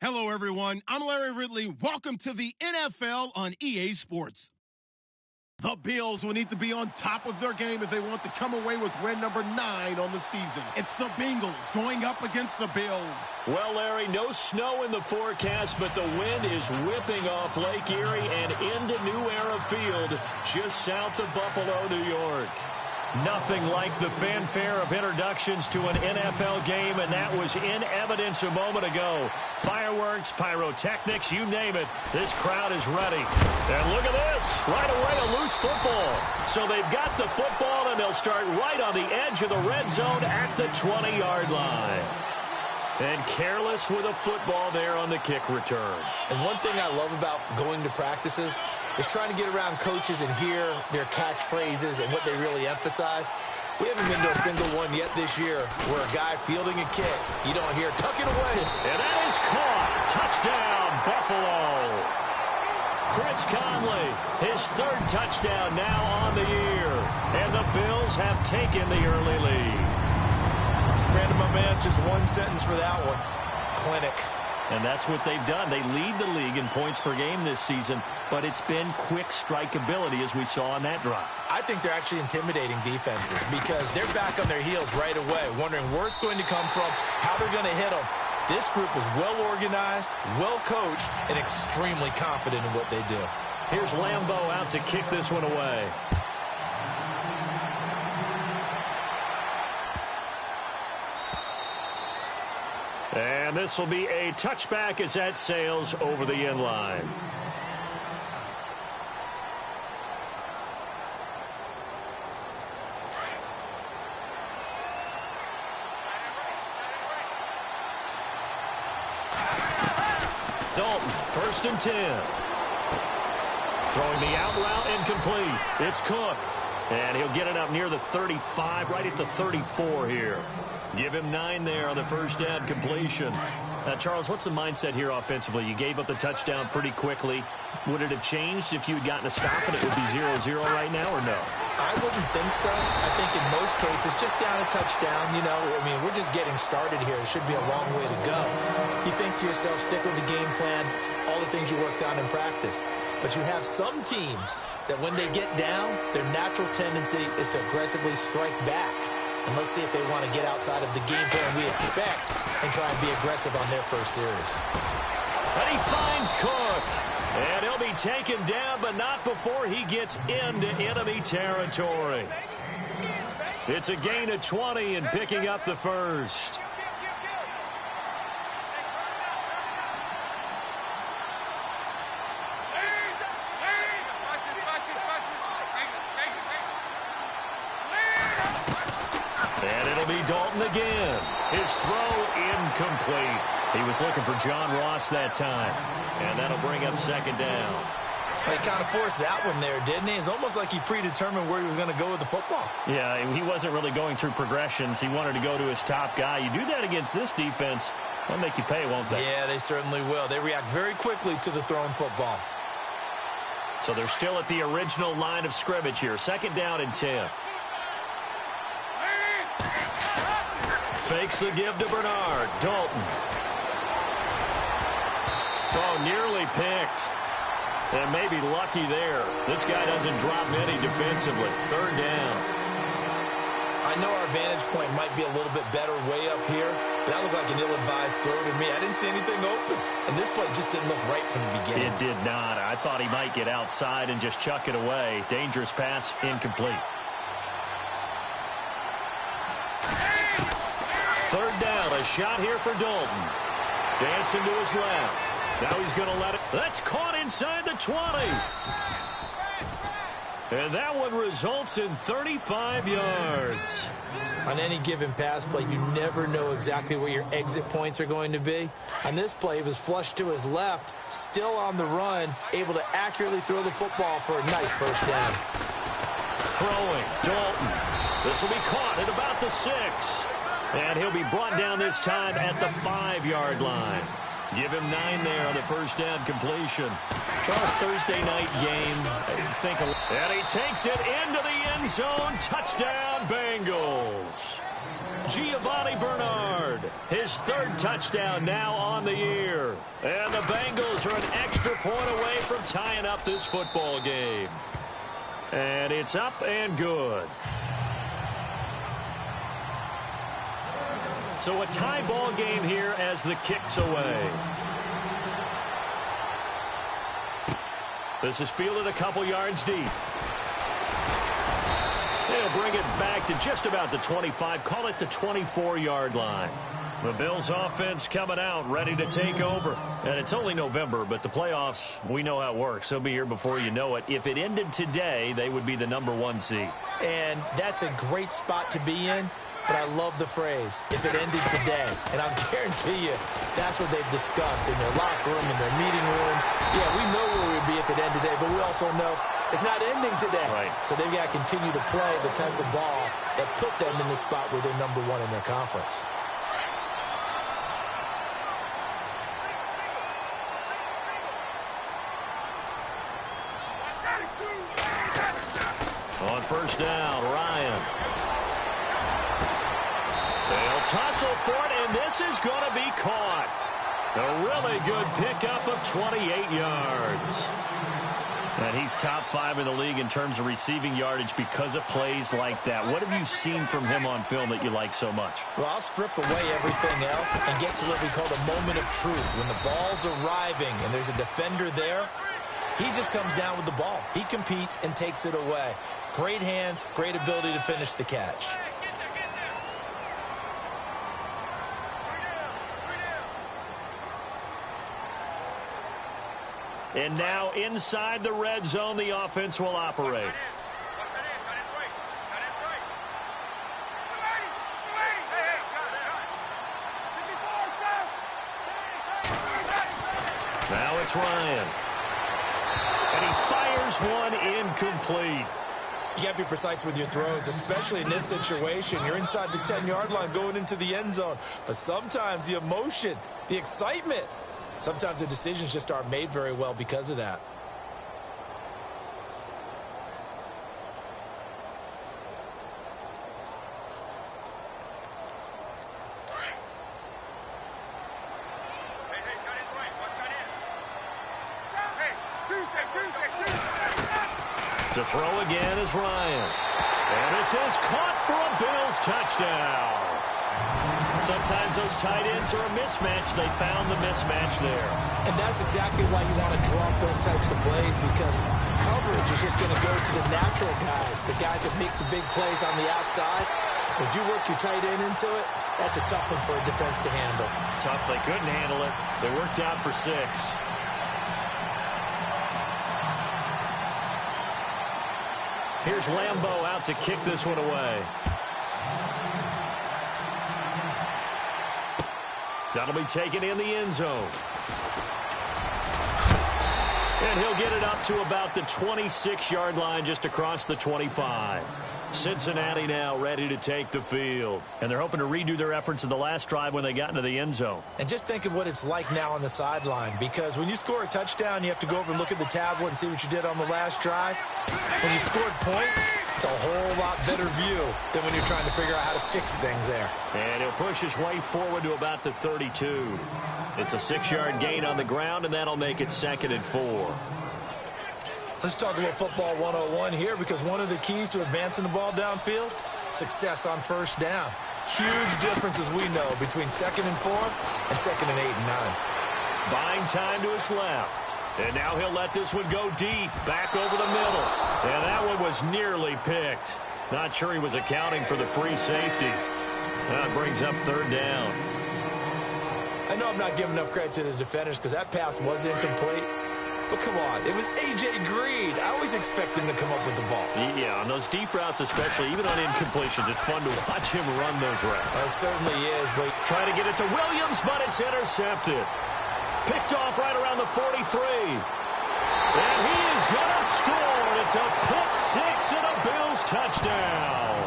Hello, everyone. I'm Larry Ridley. Welcome to the NFL on EA Sports. The Bills will need to be on top of their game if they want to come away with win number 9 on the season. It's the Bengals going up against the Bills. Well, Larry, no snow in the forecast, but the wind is whipping off Lake Erie and into New Era Field, just south of Buffalo, New York. Nothing like the fanfare of introductions to an NFL game, and that was in evidence a moment ago. Fireworks, pyrotechnics, you name it. This crowd is ready. And look at this. Right away, a loose football. So they've got the football, and they'll start right on the edge of the red zone at the 20-yard line. And careless with a football there on the kick return. And one thing I love about going to practices is trying to get around coaches and hear their catchphrases and what they really emphasize. We haven't been to a single one yet this year where a guy fielding a kick, you don't hear, tuck it away. And that is caught. Touchdown, Buffalo. Chris Conley, his 3rd touchdown now on the year. And the Bills have taken the early lead. Brandon, my man, just one sentence for that one. Clinic. And that's what they've done. They lead the league in points per game this season, but it's been quick strikeability as we saw on that drive. I think they're actually intimidating defenses because they're back on their heels right away, wondering where it's going to come from, how they're going to hit them. This group is well organized, well coached, and extremely confident in what they do. Here's Lambeau out to kick this one away. And this will be a touchback as that sails over the end line. Dalton, 1st and 10. Throwing the out route incomplete. It's Cook. And he'll get it up near the 35, right at the 34 here. Give him 9 there on the first down completion. Charles, what's the mindset here offensively? You gave up the touchdown pretty quickly. Would it have changed if you had gotten a stop and it would be 0-0 right now, or no? I wouldn't think so. I think in most cases, just down a touchdown, you know, I mean, we're just getting started here. It should be a long way to go. You think to yourself, stick with the game plan, all the things you worked on in practice. But you have some teams that when they get down, their natural tendency is to aggressively strike back. And let's see if they want to get outside of the game plan we expect and try and be aggressive on their first series. And he finds Cook. And he'll be taken down, but not before he gets into enemy territory. It's a gain of 20 and picking up the first. And it'll be Dalton again. His throw incomplete. He was looking for John Ross that time. And that'll bring up 2nd down. He kind of forced that one there, didn't he? It's almost like he predetermined where he was going to go with the football. Yeah, he wasn't really going through progressions. He wanted to go to his top guy. You do that against this defense, they'll make you pay, won't they? Yeah, they certainly will. They react very quickly to the thrown football. So they're still at the original line of scrimmage here. 2nd down and 10. Fakes the give to Bernard. Dalton. Oh, nearly picked. And maybe lucky there. This guy doesn't drop many defensively. 3rd down. I know our vantage point might be a little bit better way up here, but that looked like an ill-advised throw to me. I didn't see anything open. And this play just didn't look right from the beginning. It did not. I thought he might get outside and just chuck it away. Dangerous pass, incomplete. 3rd down, a shot here for Dalton. Dancing to his left. Now he's going to let it. That's caught inside the 20. And that one results in 35 yards. On any given pass play, you never know exactly where your exit points are going to be. On this play, he was flushed to his left, still on the run, able to accurately throw the football for a nice first down. Throwing, Dalton. This will be caught at about the 6. And he'll be brought down this time at the 5-yard line. Give him 9 there on the first down completion. Charles, Thursday night game. And he takes it into the end zone. Touchdown, Bengals. Giovanni Bernard His third touchdown now on the year. And the Bengals are an extra point away from tying up this football game. And it's up and good. So a tie ball game here as the kick's away. This is fielded a couple yards deep. They'll bring it back to just about the 25, call it the 24-yard line. The Bills offense coming out, ready to take over. And it's only November, but the playoffs, we know how it works. They'll be here before you know it. If it ended today, they would be the #1 seed. And that's a great spot to be in. But I love the phrase, if it ended today. And I'll guarantee you, that's what they've discussed in their locker room, in their meeting rooms. Yeah, we know where we'd be if it ended today, but we also know it's not ending today. Right. So they've got to continue to play the type of ball that put them in the spot where they're #1 in their conference. On first down, Ryan. They'll tussle for it, and this is going to be caught. A really good pickup of 28 yards. And he's top 5 in the league in terms of receiving yardage because of plays like that. What have you seen from him on film that you like so much? Well, I'll strip away everything else and get to what we call the moment of truth. When the ball's arriving and there's a defender there, he just comes down with the ball. He competes and takes it away. Great hands, great ability to finish the catch. And now inside the red zone, the offense will operate. Now it's Ryan. And he fires one incomplete. You got to be precise with your throws, especially in this situation. You're inside the 10-yard line going into the end zone. But sometimes the emotion, the excitement, sometimes the decisions just aren't made very well because of that. To throw again is Ryan. And this is caught for a Bills touchdown. Sometimes those tight ends are a mismatch. They found the mismatch there. And that's exactly why you want to draw up those types of plays, because coverage is just going to go to the natural guys, the guys that make the big plays on the outside. If you work your tight end into it, that's a tough one for a defense to handle. Tough. They couldn't handle it. They worked out for 6. Here's Lambeau out to kick this one away. That'll be taken in the end zone. And he'll get it up to about the 26-yard line, just across the 25. Cincinnati now ready to take the field. And they're hoping to redo their efforts in the last drive when they got into the end zone. And just think of what it's like now on the sideline, because when you score a touchdown, you have to go over and look at the tablet and see what you did on the last drive. When you scored points, it's a whole lot better view than when you're trying to figure out how to fix things there. And he'll push his way forward to about the 32. It's a 6-yard gain on the ground, and that'll make it 2nd and 4. Let's talk about football 101 here, because one of the keys to advancing the ball downfield, success on first down. Huge difference, as we know, between 2nd and 4 and 2nd and 8 and 9. Buying time to his left. And now he'll let this one go deep, back over the middle. And that one was nearly picked. Not sure he was accounting for the free safety. That brings up 3rd down. I know I'm not giving enough credit to the defenders because that pass was incomplete. But come on, it was A.J. Green. I always expect him to come up with the ball. Yeah, on those deep routes especially, even on incompletions, it's fun to watch him run those routes. It certainly is, but trying to get it to Williams, but it's intercepted. Picked off right around the 43. And he is going to score. It's a pick 6 and a Bills touchdown.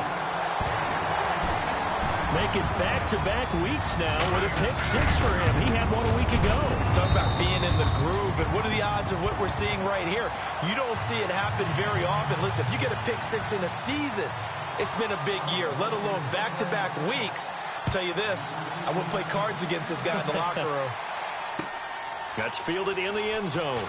Make it back-to-back weeks now with a pick 6 for him. He had one a week ago. Talk about being in the groove, and what are the odds of what we're seeing right here? You don't see it happen very often. Listen, if you get a pick 6 in a season, it's been a big year, let alone back-to-back weeks. I'll tell you this, I wouldn't play cards against this guy in the locker room. That's fielded in the end zone.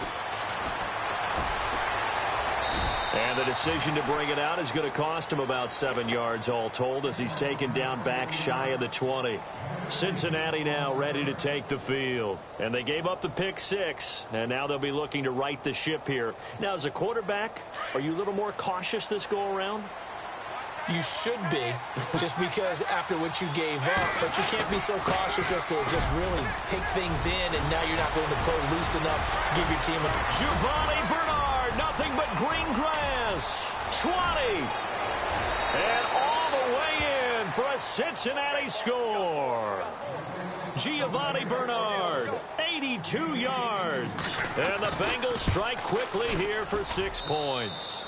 And the decision to bring it out is going to cost him about 7 yards all told as he's taken down back shy of the 20. Cincinnati now ready to take the field. And they gave up the pick 6, and now they'll be looking to right the ship here. Now, as a quarterback, are you a little more cautious this go-around? You should be, just because after what you gave up, but you can't be so cautious as to just really take things in, and now you're not going to play loose enough to give your team a... Giovanni Bernard, nothing but green grass. 20. And all the way in for a Cincinnati score. Giovanni Bernard, 82 yards. And the Bengals strike quickly here for 6 points.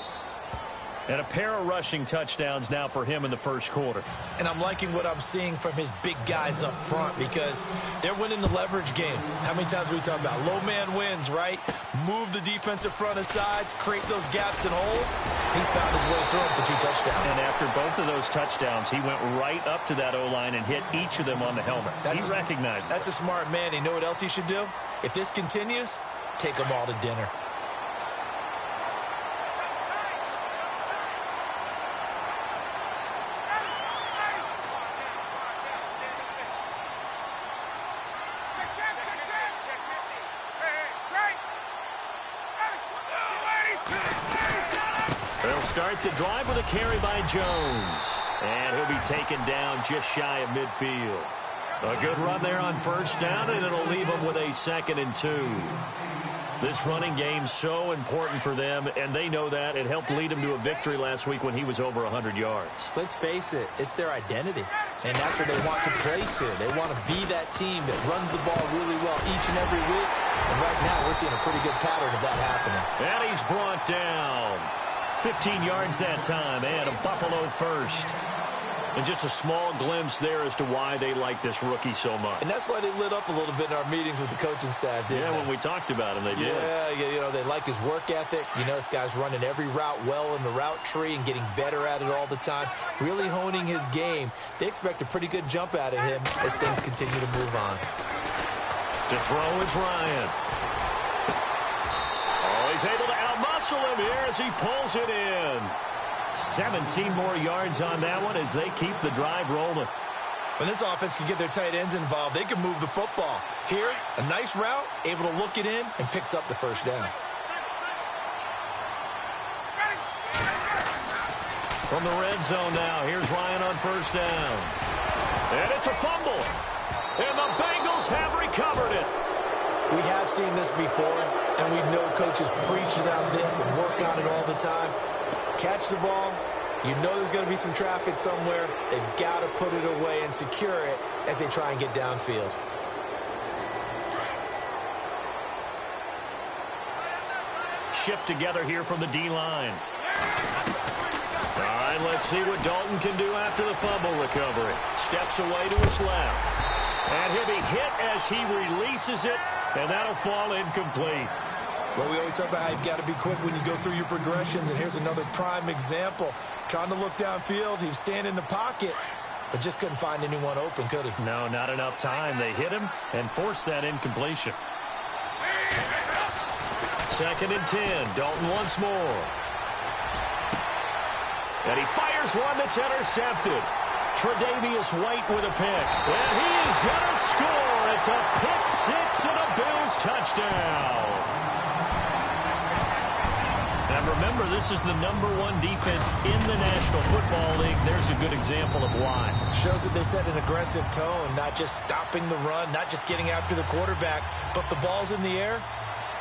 And a pair of rushing touchdowns now for him in the first quarter. And I'm liking what I'm seeing from his big guys up front because they're winning the leverage game. How many times we talk about low man wins, right? Move the defensive front aside, create those gaps and holes. He's found his way through them for 2 touchdowns. And after both of those touchdowns, he went right up to that O-line and hit each of them on the helmet. He recognized it. That's a smart man. You know what else he should do? If this continues, take them all to dinner. They'll start the drive with a carry by Jones. And he'll be taken down just shy of midfield. A good run there on first down, and it'll leave them with a 2nd and 2. This running game's so important for them, and they know that. It helped lead them to a victory last week when he was over 100 yards. Let's face it, it's their identity, and that's what they want to play to. They want to be that team that runs the ball really well each and every week, and right now we're seeing a pretty good pattern of that happening. And he's brought down. 15 yards that time, and a Buffalo first. And just a small glimpse there as to why they like this rookie so much. And that's why they lit up a little bit in our meetings with the coaching staff, didn't they? When we talked about him, they did. Yeah, you know, they like his work ethic. You know, this guy's running every route well in the route tree and getting better at it all the time, really honing his game. They expect a pretty good jump out of him as things continue to move on. To throw is Ryan. Oh, he's able to outmuscle him here as he pulls it in. 17 more yards on that one as they keep the drive rolling. When this offense can get their tight ends involved, they can move the football. Here, a nice route, able to look it in, and picks up the first down. From the red zone now, here's Ryan on first down. And it's a fumble. And the Bengals have recovered it. We have seen this before, and we know coaches preach about this and work on it all the time. Catch the ball. You know there's going to be some traffic somewhere. They've got to put it away and secure it as they try and get downfield. Shift together here from the D-line. All right, let's see what Dalton can do after the fumble recovery. Steps away to his left. And he'll be hit as he releases it, and that'll fall incomplete. Well, we always talk about how you've got to be quick when you go through your progressions, and here's another prime example. Trying to look downfield, he was standing in the pocket, but just couldn't find anyone open, could he? No, not enough time. They hit him and forced that incompletion. 2nd and 10. Dalton once more. And he fires one that's intercepted. Tre'Davious White with a pick. And he is going to score. It's a pick 6 and a Bills touchdown. And remember, this is the #1 defense in the National Football League. There's a good example of why. Shows that they set an aggressive tone, not just stopping the run, not just getting after the quarterback, but the ball's in the air.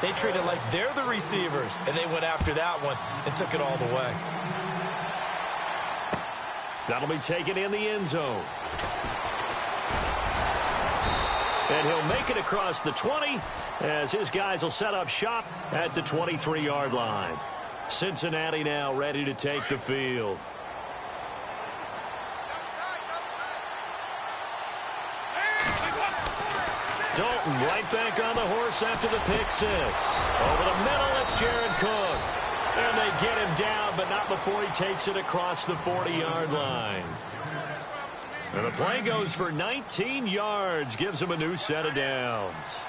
They treat it like they're the receivers, and they went after that one and took it all the way. That'll be taken in the end zone. And he'll make it across the 20 as his guys will set up shop at the 23-yard line. Cincinnati now ready to take the field. Dalton right back on the horse after the pick 6. Over the middle, it's Jared Cook. And they get him down, but not before he takes it across the 40-yard line. And the play goes for 19 yards, gives him a new set of downs.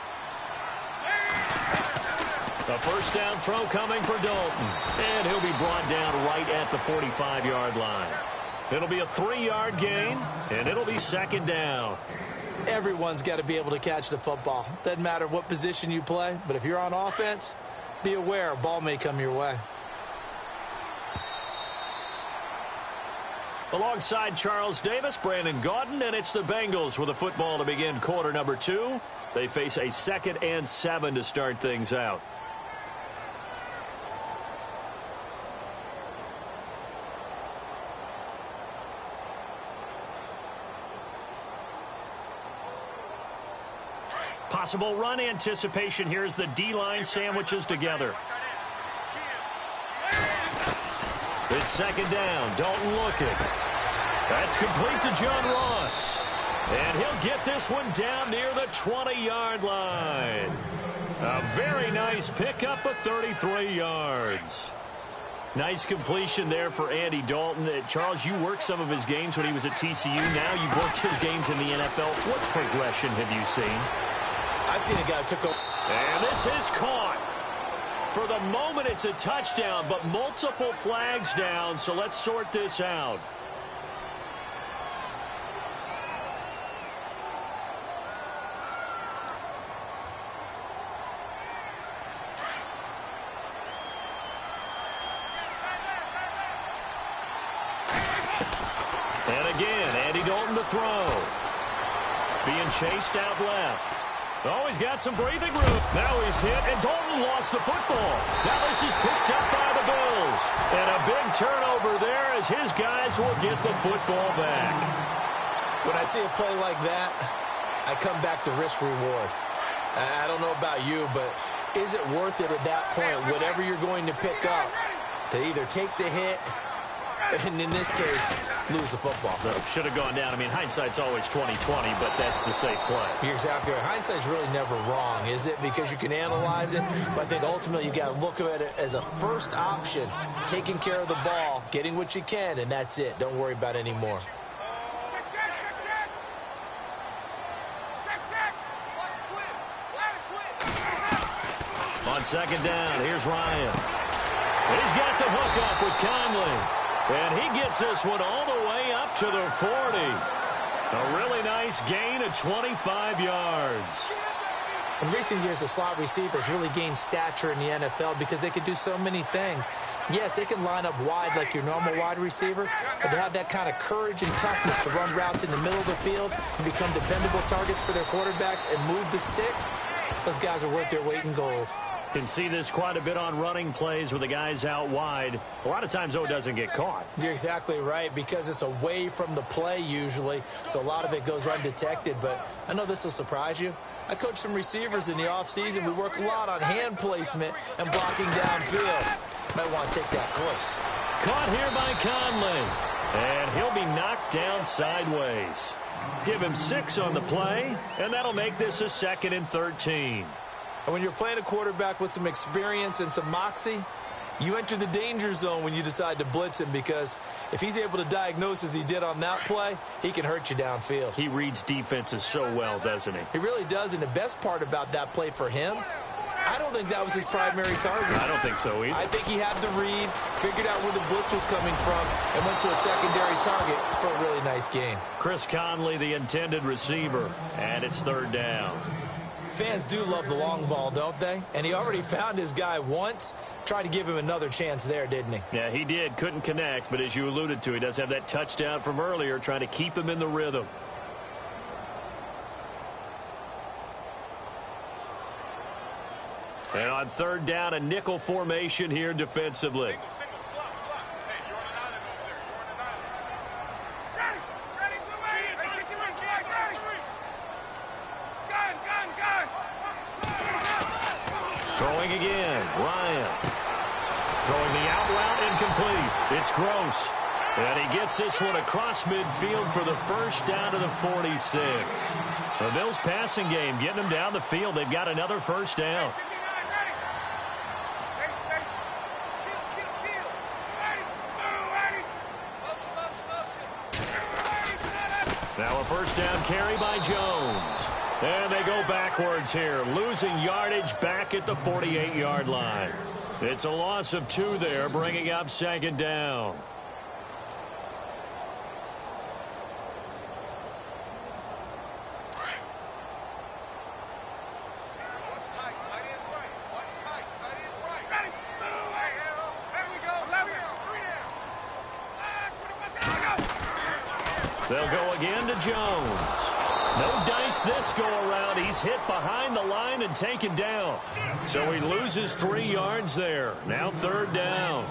A first down throw coming for Dalton. And he'll be brought down right at the 45-yard line. It'll be a 3-yard gain, and it'll be second down. Everyone's got to be able to catch the football. Doesn't matter what position you play, but if you're on offense, be aware a ball may come your way. Alongside Charles Davis, Brandon Gaudin, and it's the Bengals with a football to begin quarter number 2. They face a 2nd and 7 to start things out. Possible run anticipation here as the D-line sandwiches together. It's second down. Dalton looking. That's complete to John Ross. And he'll get this one down near the 20-yard line. A very nice pickup of 33 yards. Nice completion there for Andy Dalton. Charles, you worked some of his games when he was at TCU. Now you've worked his games in the NFL. What progression have you seen? I've seen a guy who took over. And this is caught. For the moment, it's a touchdown, but multiple flags down, so let's sort this out. And again, Andy Dalton to throw. Being chased out left. Oh, he's got some breathing room. Now he's hit, and Dalton lost the football. Now this is picked up by the Bills. And a big turnover there as his guys will get the football back. When I see a play like that, I come back to risk-reward. I don't know about you, but is it worth it at that point, whatever you're going to pick up, to either take the hit and, in this case, lose the football? No, should have gone down. I mean, hindsight's always 20/20, but that's the safe play. You're exactly right. Hindsight's really never wrong, is it? Because you can analyze it, but I think ultimately you got to look at it as a first option, taking care of the ball, getting what you can, and that's it. Don't worry about any more. On second down, here's Ryan. He's got the hook up with Conley. And he gets this one all the way up to the 40. A really nice gain of 25 yards. In recent years, the slot receivers really gained stature in the NFL because they could do so many things. Yes, they can line up wide like your normal wide receiver, but to have that kind of courage and toughness to run routes in the middle of the field and become dependable targets for their quarterbacks and move the sticks, those guys are worth their weight in gold. Can see this quite a bit on running plays with the guys out wide. A lot of times, though, it doesn't get caught. You're exactly right, because it's away from the play usually, so a lot of it goes undetected. But I know this will surprise you. I coach some receivers in the offseason. We work a lot on hand placement and blocking downfield. Might want to take that course. Caught here by Conley. And he'll be knocked down sideways. Give him 6 on the play, and that'll make this a 2nd and 13. And when you're playing a quarterback with some experience and some moxie, you enter the danger zone when you decide to blitz him, because if he's able to diagnose as he did on that play, he can hurt you downfield. He reads defenses so well, doesn't he? He really does, and the best part about that play for him, I don't think that was his primary target. I don't think so either. I think he had the read, figured out where the blitz was coming from, and went to a secondary target for a really nice gain. Chris Conley, the intended receiver, and it's 3rd down. Fans do love the long ball, don't they? And he already found his guy once. Tried to give him another chance there, didn't he? Yeah, he did. Couldn't connect, but as you alluded to, he does have that touchdown from earlier, trying to keep him in the rhythm. And on 3rd down, a nickel formation here defensively. Throwing again, Ryan. Throwing the out route, incomplete. It's Gross. And he gets this one across midfield for the first down to the 46. The Bills passing game, getting them down the field. They've got another first down. first down carry by Jones. And they go backwards here, losing yardage back at the 48-yard line. It's a loss of 2 there, bringing up second down. They'll go again to Jones. No dice this go around. He's hit behind the line and taken down. So he loses 3 yards there. Now third down.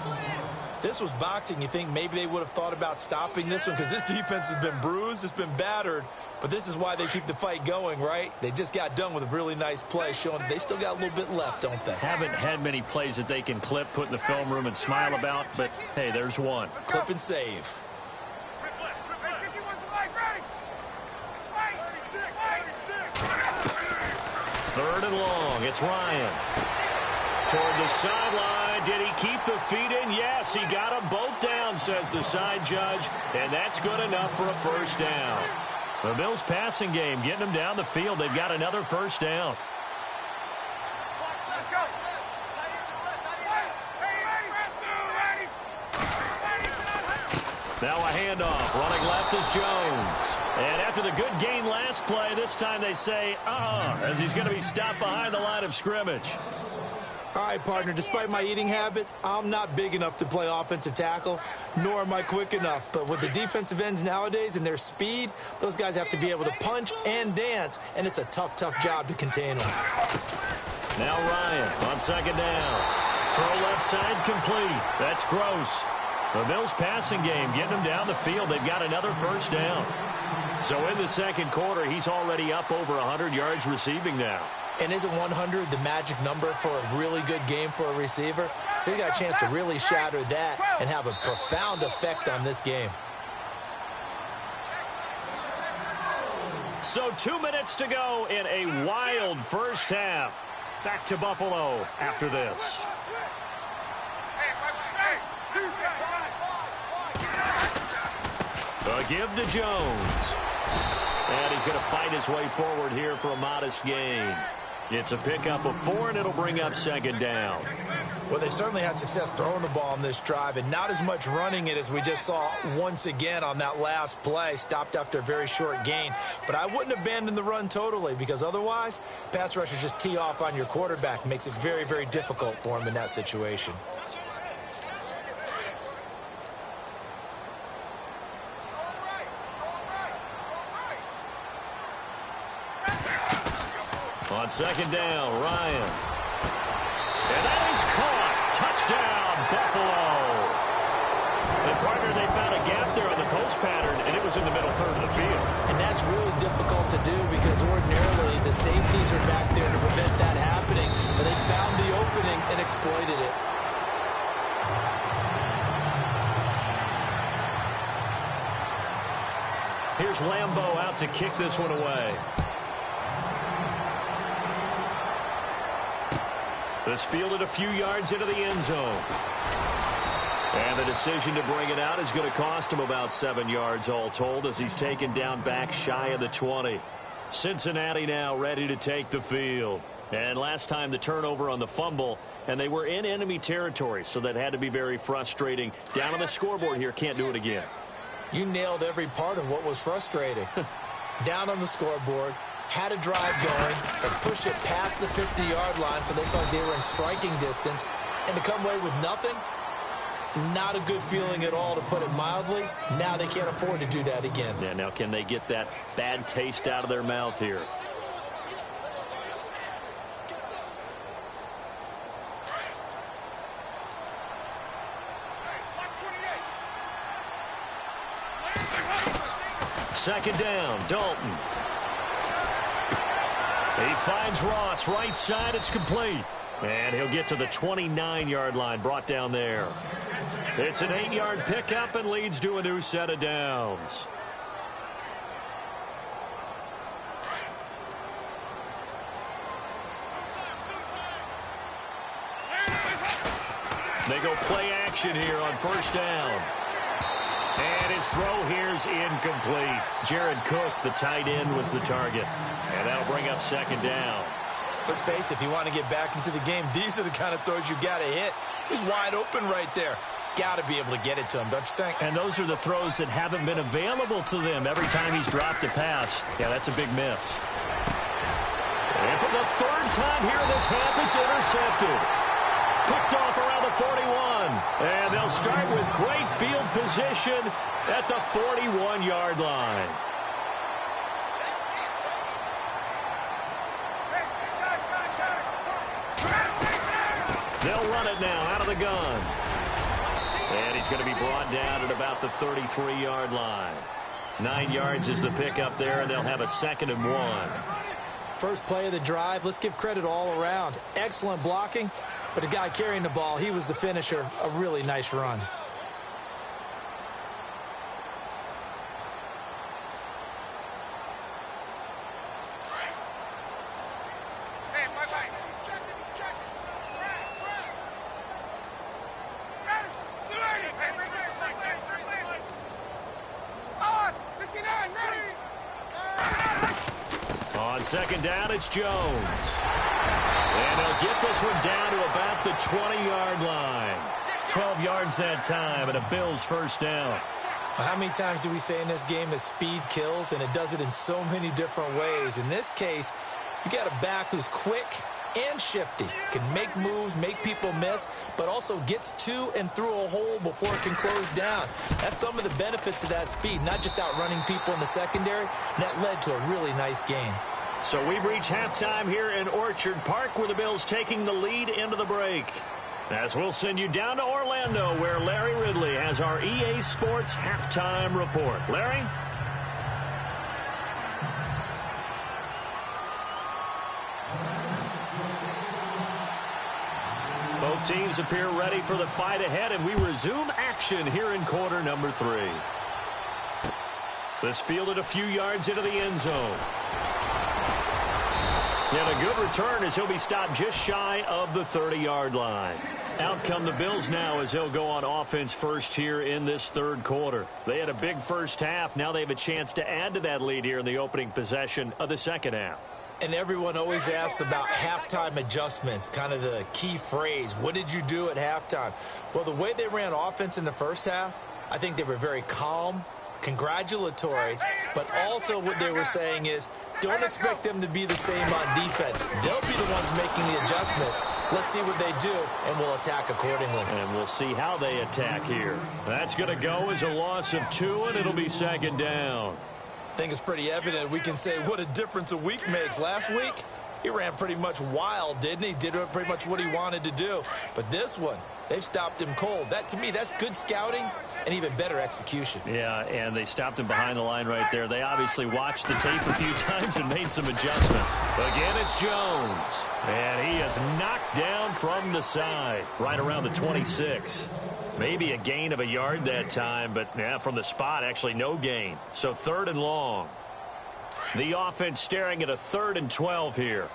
This was boxing. You think maybe they would have thought about stopping this one because this defense has been bruised. It's been battered. But this is why they keep the fight going, right? They just got done with a really nice play showing they still got a little bit left, don't they? Haven't had many plays that they can clip, put in the film room, and smile about. But, hey, there's one. Clip and save. Third and long. It's Ryan. Toward the sideline. Did he keep the feet in? Yes, he got them both down, says the side judge. And that's good enough for a first down. The Bills passing game getting them down the field. They've got another first down. Let's go. Now a handoff. Running left is Jones. And after the good gain last play, this time they say, as he's going to be stopped behind the line of scrimmage. All right, partner, despite my eating habits, I'm not big enough to play offensive tackle, nor am I quick enough. But with the defensive ends nowadays and their speed, those guys have to be able to punch and dance, and it's a tough, tough job to contain them. Now Ryan on second down. Throw left side complete. That's Gross. The Bills passing game getting them down the field. They've got another first down. So in the second quarter, he's already up over 100 yards receiving now. And isn't 100 the magic number for a really good game for a receiver? So he got a chance to really shatter that and have a profound effect on this game. So 2 minutes to go in a wild first half. Back to Buffalo after this. A give to Jones. And he's going to fight his way forward here for a modest gain. It's a pickup of 4, and it'll bring up second down. Well, they certainly had success throwing the ball on this drive, and not as much running it as we just saw once again on that last play. Stopped after a very short gain. But I wouldn't abandon the run totally, because otherwise, pass rushers just tee off on your quarterback. Makes it very, very difficult for him in that situation. On second down, Ryan. And that is caught. Touchdown, Buffalo. And partner, they found a gap there on the post pattern, and it was in the middle third of the field. And that's really difficult to do because ordinarily the safeties are back there to prevent that happening. But they found the opening and exploited it. Here's Lambeau out to kick this one away. This fielded a few yards into the end zone. And the decision to bring it out is going to cost him about 7 yards all told as he's taken down back shy of the 20. Cincinnati now ready to take the field. And last time the turnover on the fumble, and they were in enemy territory, so that had to be very frustrating. Down on the scoreboard here, can't do it again. You nailed every part of what was frustrating. Down on the scoreboard. Had a drive going and pushed it past the 50-yard line so they thought they were in striking distance. And to come away with nothing, not a good feeling at all, to put it mildly. Now they can't afford to do that again. Yeah, now can they get that bad taste out of their mouth here? Second down, Dalton. He finds Ross, right side, it's complete. And he'll get to the 29-yard line, brought down there. It's an 8-yard pickup and leads to a new set of downs. They go play action here on first down. And his throw here's incomplete. Jared Cook, the tight end, was the target. And that'll bring up second down. Let's face it, if you want to get back into the game, these are the kind of throws you got to hit. He's wide open right there. Got to be able to get it to him, don't you think? And those are the throws that haven't been available to them every time he's dropped a pass. Yeah, that's a big miss. And for the third time here this half, it's intercepted. Picked off around the 41. And they'll start with great field position at the 41-yard line. They'll run it now out of the gun. And he's going to be brought down at about the 33-yard line. 9 yards is the pickup there, and they'll have a 2nd and 1. First play of the drive, let's give credit all around. Excellent blocking, but the guy carrying the ball, he was the finisher. A really nice run. Second down, it's Jones. And he'll get this one down to about the 20-yard line. 12 yards that time, and a Bills first down. How many times do we say in this game that speed kills, and it does it in so many different ways? In this case, you got a back who's quick and shifty, can make moves, make people miss, but also gets to and through a hole before it can close down. That's some of the benefits of that speed, not just outrunning people in the secondary, and that led to a really nice game. So we've reached halftime here in Orchard Park, where the Bills taking the lead into the break. As we'll send you down to Orlando, where Larry Ridley has our EA Sports halftime report. Larry? Both teams appear ready for the fight ahead, and we resume action here in quarter number 3. This fielded a few yards into the end zone. And a good return as he'll be stopped just shy of the 30-yard line. Out come the Bills now as they'll go on offense first here in this third quarter. They had a big first half. Now they have a chance to add to that lead here in the opening possession of the second half. And everyone always asks about halftime adjustments, kind of the key phrase. What did you do at halftime? Well, the way they ran offense in the first half, I think they were very calm, congratulatory, but also what they were saying is, don't expect them to be the same on defense. They'll be the ones making the adjustments. Let's see what they do, and we'll attack accordingly. And we'll see how they attack here. That's going to go as a loss of 2, and it'll be second down. I think it's pretty evident. We can say what a difference a week makes. Last week, he ran pretty much wild, didn't he? Did pretty much what he wanted to do. But this one, they've stopped him cold. That, to me, that's good scouting and even better execution. Yeah, and they stopped him behind the line right there. They obviously watched the tape a few times and made some adjustments. Again, it's Jones. And he is knocked down from the side, right around the 26. Maybe a gain of a yard that time, but yeah, from the spot, actually no gain. So 3rd and long. The offense staring at a 3rd and 12 here.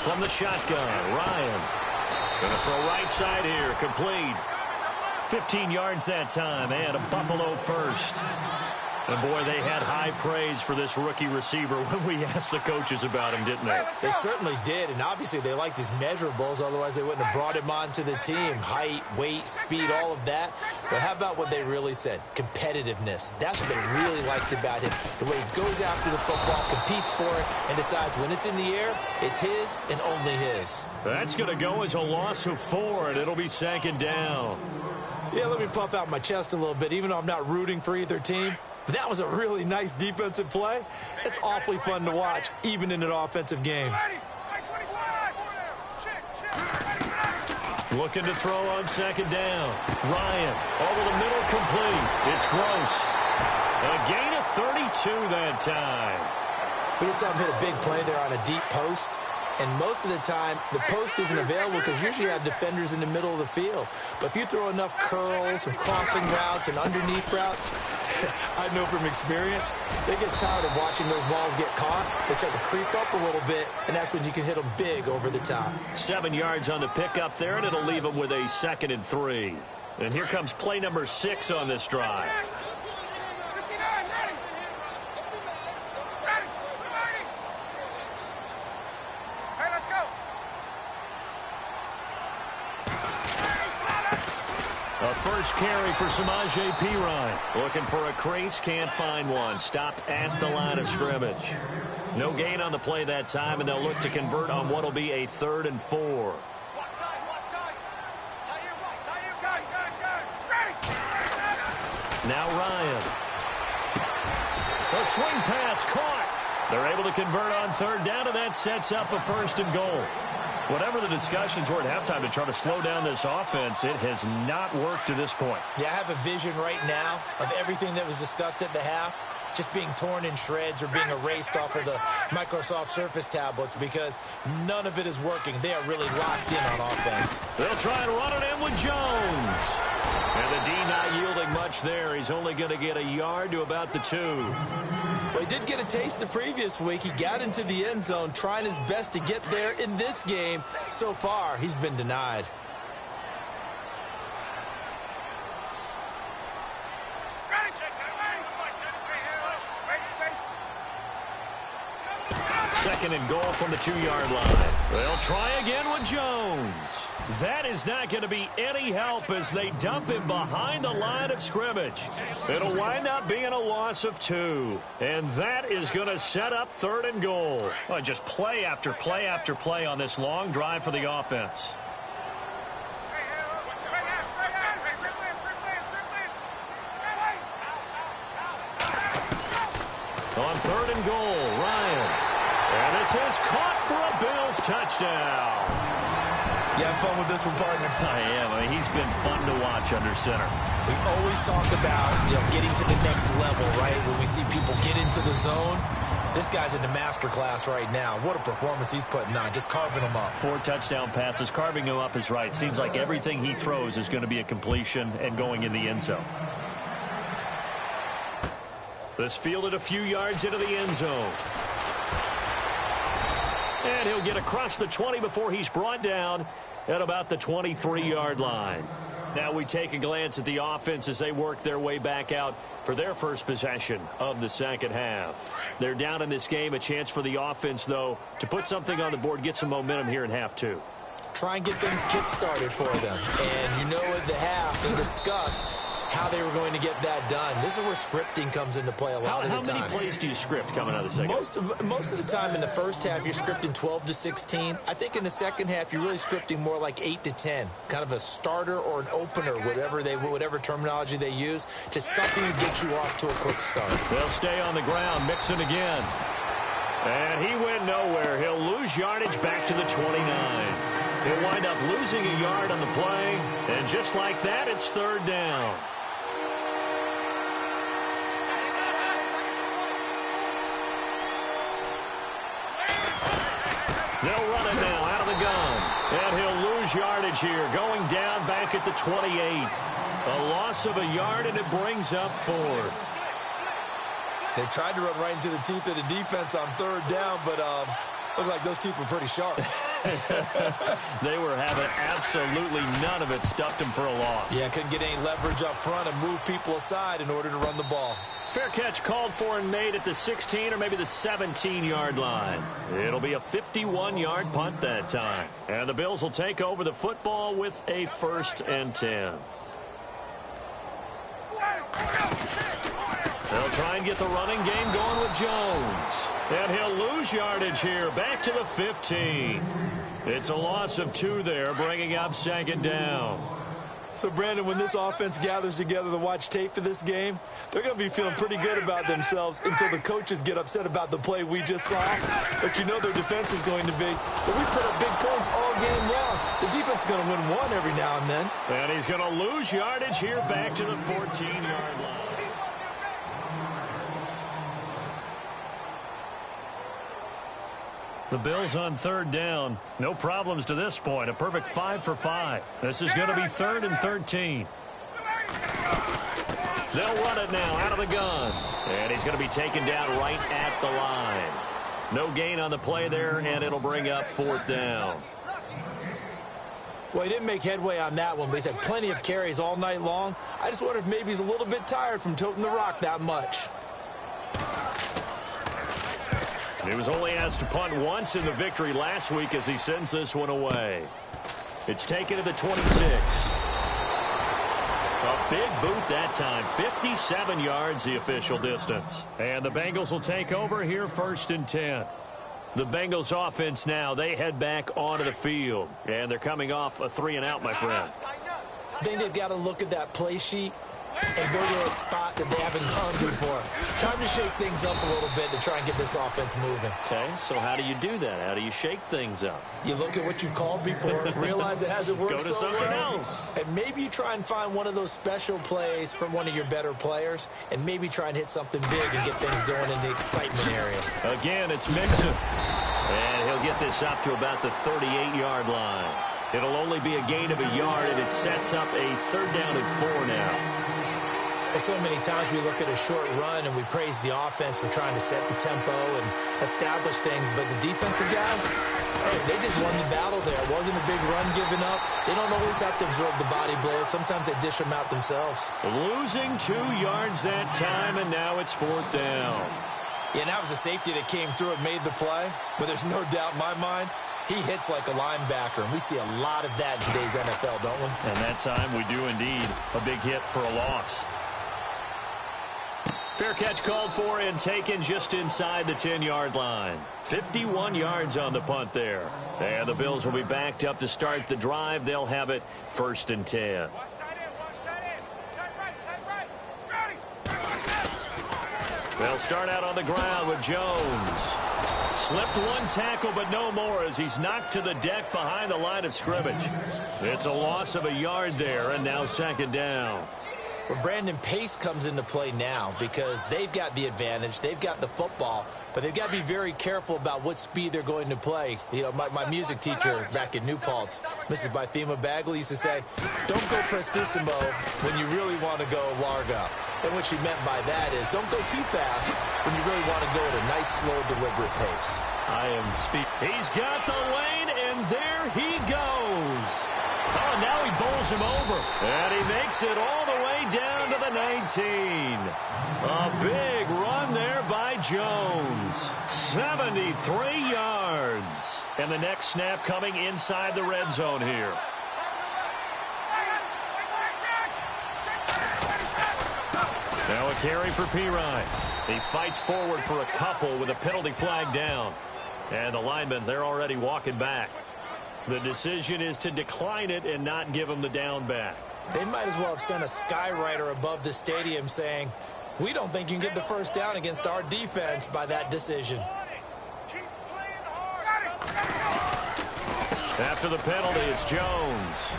From the shotgun, Ryan. Going to throw right side here, complete. 15 yards that time, and a Buffalo first. And, boy, they had high praise for this rookie receiver when we asked the coaches about him, didn't they? They certainly did, and obviously they liked his measurables. Otherwise, they wouldn't have brought him onto the team. Height, weight, speed, all of that. But how about what they really said? Competitiveness. That's what they really liked about him. The way he goes after the football, competes for it, and decides when it's in the air, it's his and only his. That's going to go as a loss of 4, and it'll be second down. Yeah, let me puff out my chest a little bit, even though I'm not rooting for either team. That was a really nice defensive play. It's awfully fun to watch, even in an offensive game. Looking to throw on second down. Ryan, over the middle, complete. It's Gross. A gain of 32 that time. We just saw him hit a big play there on a deep post. And most of the time, the post isn't available because usually you have defenders in the middle of the field. But if you throw enough curls and crossing routes and underneath routes, I know from experience, they get tired of watching those balls get caught. They start to creep up a little bit, and that's when you can hit them big over the top. 7 yards on the pickup there, and it'll leave them with a 2nd and 3. And here comes play number 6 on this drive. A first carry for Samaje Perine. Looking for a crease, can't find one. Stopped at the line of scrimmage. No gain on the play that time, and they'll look to convert on what will be a 3rd and 4. Now Ryan. A swing pass caught. They're able to convert on 3rd down, and that sets up a 1st and goal. Whatever the discussions were at halftime to try to slow down this offense, it has not worked to this point. Yeah, I have a vision right now of everything that was discussed at the half just being torn in shreds or being erased off of the Microsoft Surface tablets because none of it is working. They are really locked in on offense. They'll try and run it in with Jones. And the D not yielding much there. He's only going to get a yard to about the 2. Well, he did get a taste the previous week. He got into the end zone trying his best to get there in this game. So far, he's been denied. Second and goal from the 2-yard line. They'll try again with Jones. That is not going to be any help as they dump him behind the line of scrimmage. It'll wind up being a loss of 2. And that is going to set up 3rd and goal. Well, just play after play after play on this long drive for the offense. On 3rd and goal, Ryan. And this is caught for a Bills touchdown. You having fun with this one, partner? I am. I mean, he's been fun to watch under center. We always talk about, getting to the next level, right? When we see people get into the zone, this guy's in the master class right now. What a performance he's putting on, just carving them up. 4 touchdown passes. Carving him up is right. Seems like everything he throws is going to be a completion and going in the end zone. This fielded a few yards into the end zone. And he'll get across the 20 before he's brought down at about the 23-yard line. Now we take a glance at the offense as they work their way back out for their first possession of the second half. They're down in this game. A chance for the offense, though, to put something on the board, get some momentum here in half 2. Try and get things kick-started for them. And at the half, they discussed how they were going to get that done. This is where scripting comes into play a lot of the time. How many plays do you script coming out of the second? Most of the time in the first half, you're scripting 12 to 16. I think in the second half, you're really scripting more like 8 to 10. Kind of a starter or an opener, whatever terminology they use. Just something to get you off to a quick start. They'll stay on the ground, Mixon again. And he went nowhere. He'll lose yardage back to the 29. He'll wind up losing a yard on the play. And just like that, it's 3rd down. They'll run it now out of the gun. And he'll lose yardage here, going down back at the 28. A loss of a yard, and it brings up 4th. They tried to run right into the teeth of the defense on 3rd down, but looked like those teeth were pretty sharp. They were having absolutely none of it. Stuffed him for a loss. Yeah, couldn't get any leverage up front and move people aside in order to run the ball. Fair catch called for and made at the 16 or maybe the 17-yard line. It'll be a 51-yard punt that time. And the Bills will take over the football with a 1st and 10. They'll try and get the running game going with Jones. And he'll lose yardage here, back to the 15. It's a loss of 2 there, bringing up 2nd down. So, Brandon, when this offense gathers together to watch tape for this game, they're going to be feeling pretty good about themselves until the coaches get upset about the play we just saw. But their defense is going to be, but we put up big points all game long. The defense is going to win one every now and then. And he's going to lose yardage here back to the 14-yard line. The Bills on third down. No problems to this point. A perfect 5 for 5. This is going to be 3rd and 13. They'll run it now out of the gun. And he's going to be taken down right at the line. No gain on the play there, and it'll bring up 4th down. Well, he didn't make headway on that one, but he's had plenty of carries all night long. I just wonder if maybe he's a little bit tired from toting the rock that much. He was only asked to punt once in the victory last week as he sends this one away. It's taken to the 26. A big boot that time. 57 yards the official distance. And the Bengals will take over here 1st and 10. The Bengals offense now, they head back onto the field. And they're coming off a 3-and-out, my friend. I think they've got to look at that play sheet and go to a spot that they haven't gone before. Time to shake things up a little bit to try and get this offense moving. Okay, so how do you do that? How do you shake things up? You look at what you've called before, realize it hasn't worked so well. Go to something else. And maybe you try and find one of those special plays from one of your better players, and maybe try and hit something big and get things going in the excitement area. Again, it's Mixon. And he'll get this up to about the 38-yard line. It'll only be a gain of a yard, and it sets up a 3rd down and 4 now. So many times we look at a short run and we praise the offense for trying to set the tempo and establish things, but the defensive guys, hey, they just won the battle there. It wasn't a big run given up. They don't always have to absorb the body blows. Sometimes they dish them out themselves. Losing 2 yards that time, and now it's 4th down. Yeah, and that was a safety that came through and made the play, but there's no doubt in my mind he hits like a linebacker, and we see a lot of that in today's NFL, don't we? And that time we do indeed. A big hit for a loss. Fair catch called for and taken just inside the 10-yard line. 51 yards on the punt there. And the Bills will be backed up to start the drive. They'll have it 1st and 10. They'll start out on the ground with Jones. Slipped one tackle, but no more as he's knocked to the deck behind the line of scrimmage. It's a loss of a yard there, and now 2nd down. Well, Brandon, pace comes into play now because they've got the advantage. They've got the football, but they've got to be very careful about what speed they're going to play. You know, my music teacher back in New Paltz, Mrs. Bythema Bagley, used to say, don't go prestissimo when you really want to go largo. And what she meant by that is don't go too fast when you really want to go at a nice, slow, deliberate pace. He's got the lane, and there he goes. Oh, now he bowls him over. And he makes it all the way down to the 19. A big run there by Jones. 73 yards. And the next snap coming inside the red zone here. Now a carry for Pirine. He fights forward for a couple with a penalty flag down. And the linemen, they're already walking back. The decision is to decline it and not give him the down back. They might as well have sent a skywriter above the stadium saying, we don't think you can get the 1st down against our defense by that decision. After the penalty, it's Jones.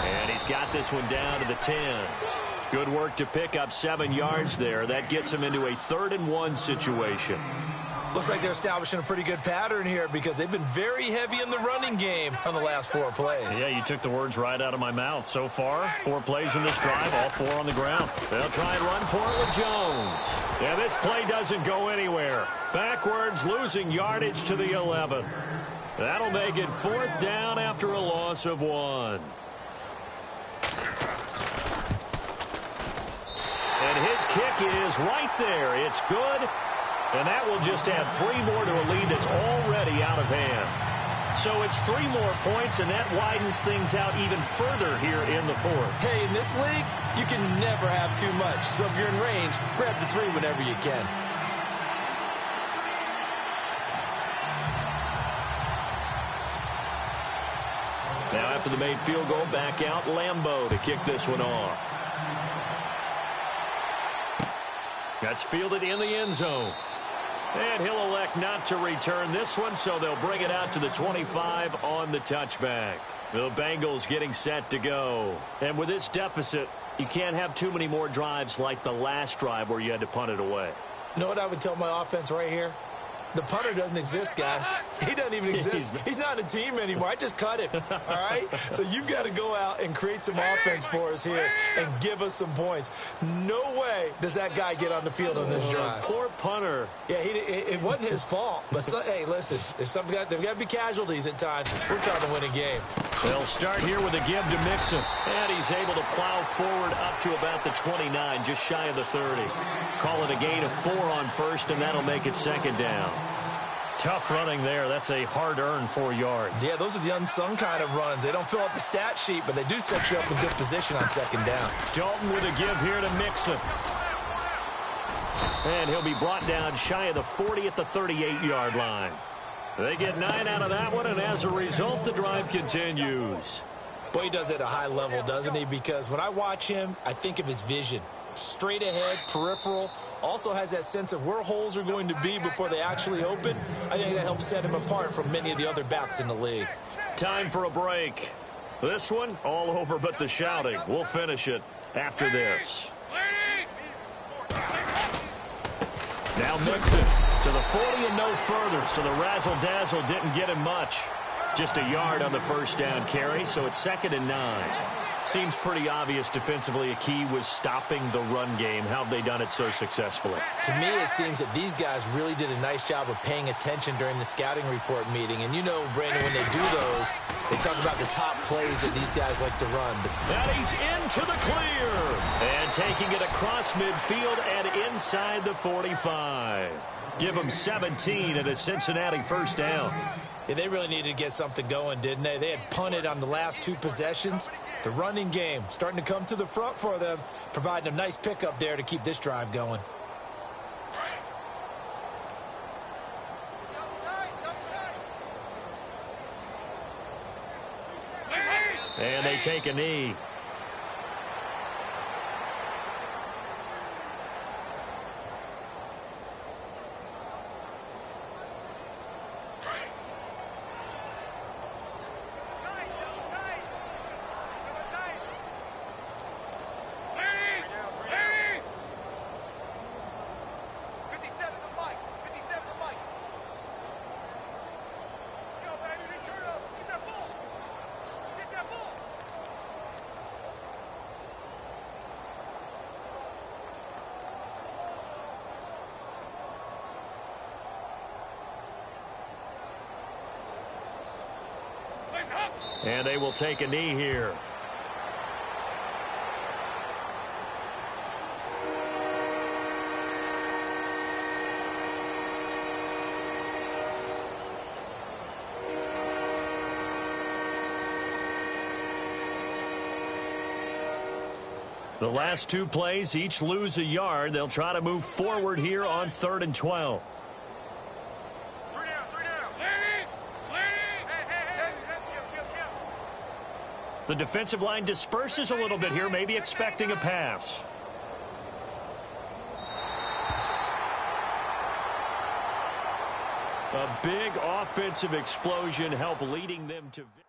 And he's got this one down to the 10. Good work to pick up 7 yards there. That gets him into a 3rd and 1 situation. Looks like they're establishing a pretty good pattern here because they've been very heavy in the running game on the last 4 plays. Yeah, you took the words right out of my mouth. So far, 4 plays in this drive, all 4 on the ground. They'll try and run for it with Jones. Yeah, this play doesn't go anywhere. Backwards, losing yardage to the 11. That'll make it 4th down after a loss of 1. And his kick is right there. It's good. And that will just add 3 more to a lead that's already out of hand. So it's 3 more points, and that widens things out even further here in the 4th. Hey, in this league, you can never have too much. So if you're in range, grab the 3 whenever you can. Now after the made field goal, back out Lambeau to kick this one off. That's fielded in the end zone. And he'll elect not to return this one, so they'll bring it out to the 25 on the touchback. The Bengals getting set to go. And with this deficit, you can't have too many more drives like the last drive where you had to punt it away. You know what I would tell my offense right here? The punter doesn't exist, guys. He doesn't even exist. He's not a team anymore. I just cut him, all right? So you've got to go out and create some offense for us here and give us some points. No way does that guy get on the field on this drive. Poor punter. Yeah, it wasn't his fault. But, hey, listen, there's got to be casualties at times. We're trying to win a game. They'll start here with a give to Mixon. And he's able to plow forward up to about the 29, just shy of the 30. Call it a gain of 4 on first, and that'll make it second down. Tough running there. That's a hard-earned 4 yards. Yeah, those are the unsung kind of runs. They don't fill up the stat sheet, but they do set you up in good position on second down. Dalton with a give here to Mixon. And he'll be brought down shy of the 40 at the 38-yard line. They get 9 out of that one, and as a result, the drive continues. Boy, he does it at a high level, doesn't he? Because when I watch him, I think of his vision. Straight ahead, peripheral, also has that sense of where holes are going to be before they actually open. I think that helps set him apart from many of the other backs in the league. Time for a break. This one, all over but the shouting. We'll finish it after this. Now Mixon to the 40 and no further, so the razzle-dazzle didn't get him much. Just a yard on the first down carry, so it's 2nd and 9. Seems pretty obvious defensively a key was stopping the run game. How have they done it so successfully? To me, it seems that these guys really did a nice job of paying attention during the scouting report meeting. And you know, Brandon, when they do those, they talk about the top plays that these guys like to run. And he's into the clear. And taking it across midfield and inside the 45. Give him 17 and a Cincinnati first down. Yeah, they really needed to get something going, didn't they? They had punted on the last 2 possessions. The running game starting to come to the front for them, providing a nice pickup there to keep this drive going. And they take a knee. And they will take a knee here. The last 2 plays each lose a yard. They'll try to move forward here on 3rd and 12. The defensive line disperses a little bit here, maybe expecting a pass. A big offensive explosion helped leading them to victory.